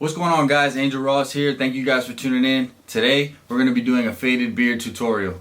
What's going on, guys? Angel Ross here. Thank you guys for tuning in. Today we're going to be doing a faded beard tutorial.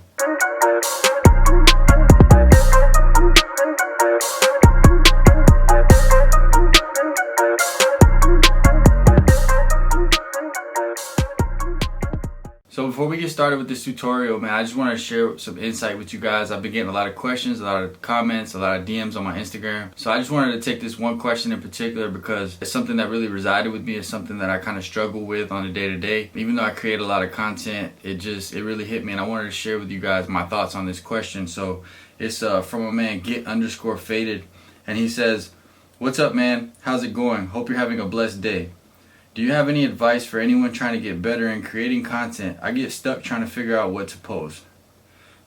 So before we get started with this tutorial, man, I just want to share some insight with you guys. I've been getting a lot of questions, a lot of comments, a lot of DMs on my Instagram. So I just wanted to take this one question in particular because it's something that really resided with me. It's something that I kind of struggle with on a day-to-day. Even though I create a lot of content, it really hit me, and I wanted to share with you guys my thoughts on this question. So it's from a man, Get_Faded, and he says, "What's up, man? How's it going? Hope you're having a blessed day. Do you have any advice for anyone trying to get better in creating content? I get stuck trying to figure out what to post."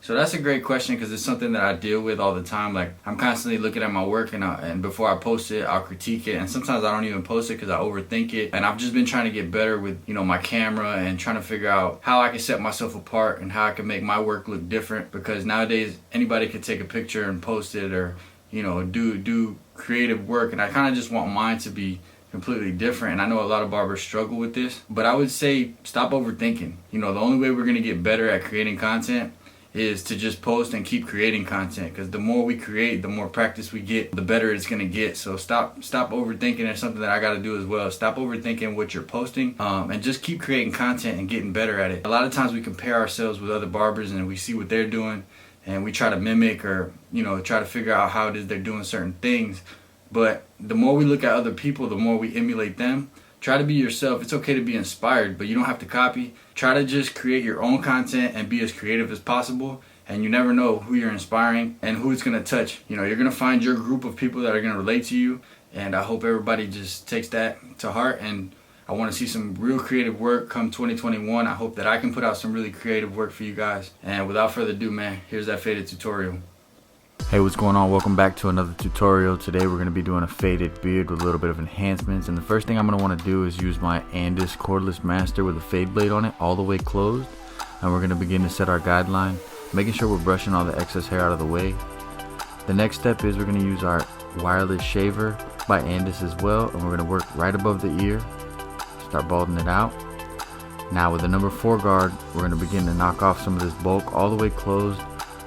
So that's a great question because it's something that I deal with all the time. Like, I'm constantly looking at my work, and before I post it, I'll critique it, and sometimes I don't even post it because I overthink it. And I've just been trying to get better with, my camera and trying to figure out how I can set myself apart and how I can make my work look different, because nowadays anybody can take a picture and post it, or do creative work, and I kind of just want mine to be completely different. And I know a lot of barbers struggle with this, but I would say stop overthinking. The only way we're going to get better at creating content is to just post and keep creating content, because the more we create, the more practice we get, the better it's going to get. So stop overthinking. It's something that I got to do as well. Stop overthinking what you're posting, and just keep creating content and getting better at it. A lot of times we compare ourselves with other barbers and we see what they're doing and we try to mimic, or try to figure out how it is they're doing certain things. But the more we look at other people, the more we emulate them. Try to be yourself. It's okay to be inspired, but you don't have to copy. Try to just create your own content and be as creative as possible. And you never know who you're inspiring and who it's going to touch. You're going to find your group of people that are going to relate to you. And I hope everybody just takes that to heart. And I want to see some real creative work come 2021. I hope that I can put out some really creative work for you guys. And without further ado, man, here's that faded tutorial. Hey, what's going on? Welcome back to another tutorial. Today we're going to be doing a faded beard with a little bit of enhancements, and the first thing I'm going to want to do is use my Andis cordless master with a fade blade on it all the way closed, and we're going to begin to set our guideline, making sure we're brushing all the excess hair out of the way. The next step is we're going to use our wireless shaver by Andis as well, and we're going to work right above the ear, start balding it out. Now with the number 4 guard, we're going to begin to knock off some of this bulk all the way closed.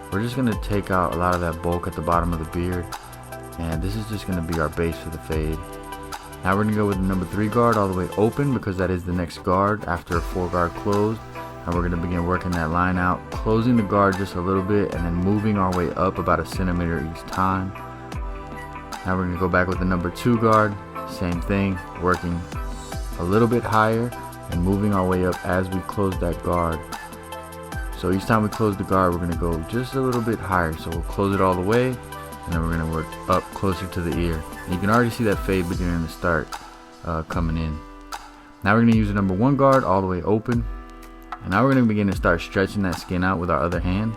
We're just going to take out a lot of that bulk at the bottom of the beard, and this is just going to be our base for the fade. Now we're going to go with the number 3 guard all the way open, because that is the next guard after a 4 guard closed, and we're going to begin working that line out, closing the guard just a little bit and then moving our way up about 1 centimeter each time. Now we're going to go back with the number 2 guard, same thing, working a little bit higher and moving our way up as we close that guard. So each time we close the guard, we're going to go just a little bit higher. So we'll close it all the way, and then we're going to work up closer to the ear. And you can already see that fade beginning to start coming in. Now we're going to use the number 1 guard all the way open. And now we're going to begin to start stretching that skin out with our other hand,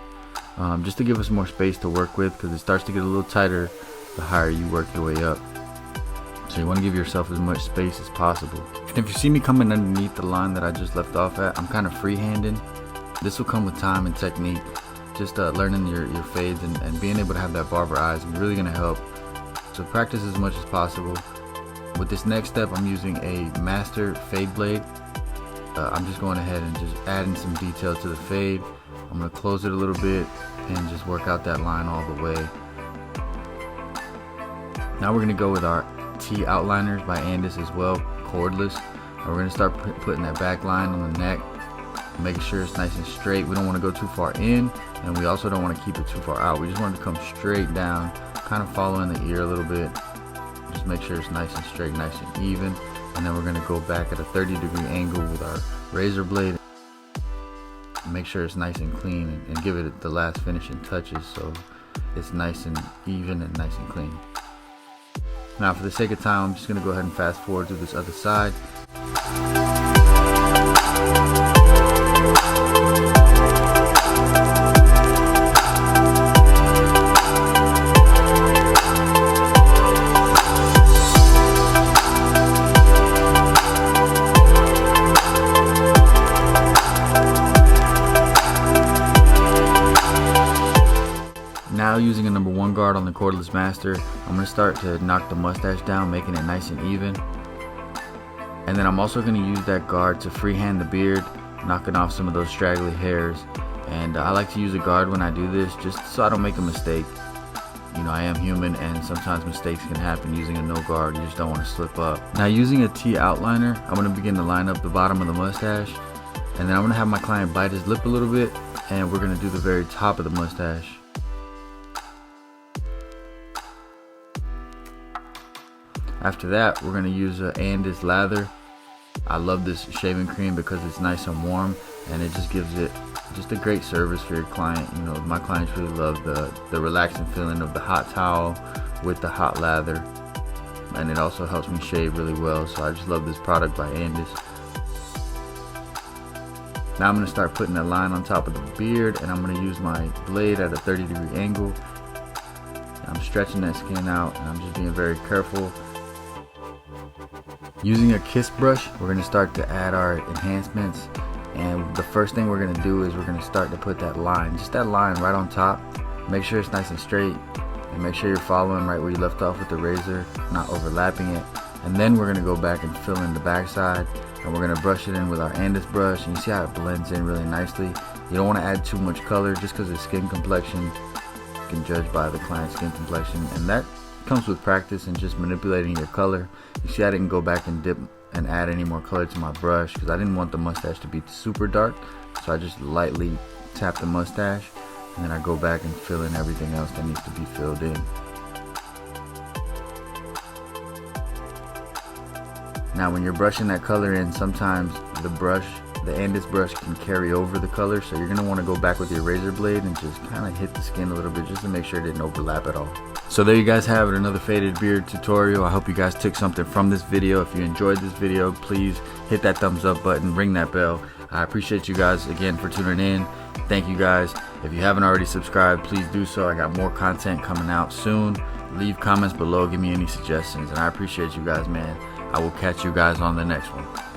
just to give us more space to work with, because it starts to get a little tighter the higher you work your way up. So you want to give yourself as much space as possible. And if you see me coming underneath the line that I just left off at, I'm kind of freehanding. This will come with time and technique. Just learning your fades and being able to have that barber eyes is really going to help. So practice as much as possible. With this next step, I'm using a master fade blade. I'm just going ahead and just adding some detail to the fade. I'm going to close it a little bit and just work out that line all the way. Now we're going to go with our T outliners by Andis as well, cordless. And we're going to start putting that back line on the neck, making sure it's nice and straight. We don't want to go too far in, and we also don't want to keep it too far out. We just want it to come straight down, kind of following the ear a little bit. Just make sure it's nice and straight, nice and even. And then we're going to go back at a 30-degree angle with our razor blade. Make sure it's nice and clean, and give it the last finishing touches so it's nice and even and nice and clean. Now for the sake of time, I'm just going to go ahead and fast forward to this other side. Now using a number 1 guard on the cordless master, I'm going to start to knock the mustache down, making it nice and even. And then I'm also going to use that guard to freehand the beard, knocking off some of those straggly hairs. And I like to use a guard when I do this just so I don't make a mistake. You know, I am human and sometimes mistakes can happen using a no guard. You just don't want to slip up. Now using a T outliner, I'm going to begin to line up the bottom of the mustache. And then I'm going to have my client bite his lip a little bit, and we're going to do the very top of the mustache. After that, we're going to use a Andis lather. I love this shaving cream because it's nice and warm, and it just gives it just a great service for your client. You know, my clients really love the relaxing feeling of the hot towel with the hot lather, and it also helps me shave really well. So I just love this product by Andis. Now I'm going to start putting a line on top of the beard, and I'm going to use my blade at a 30-degree angle. I'm stretching that skin out, and I'm just being very careful. Using a kiss brush, we're going to start to add our enhancements, and the first thing we're going to do is we're going to start to put that line, just that line right on top. Make sure it's nice and straight, and make sure you're following right where you left off with the razor, not overlapping it. And then we're going to go back and fill in the backside, and we're going to brush it in with our Andis brush, and you see how it blends in really nicely. You don't want to add too much color just because of skin complexion. You can judge by the client's skin complexion, and that comes with practice and just manipulating your color. You see I didn't go back and dip and add any more color to my brush because I didn't want the mustache to be super dark, so I just lightly tap the mustache, and then I go back and fill in everything else that needs to be filled in. Now when you're brushing that color in, sometimes the Andis brush can carry over the color, so you're going to want to go back with your razor blade and just kind of hit the skin a little bit just to make sure it didn't overlap at all. So there you guys have it, another faded beard tutorial. I hope you guys took something from this video. If you enjoyed this video, please hit that thumbs up button, ring that bell. I appreciate you guys again for tuning in. Thank you guys. If you haven't already subscribed, please do so. I got more content coming out soon. Leave comments below, give me any suggestions, and I appreciate you guys, man. I will catch you guys on the next one.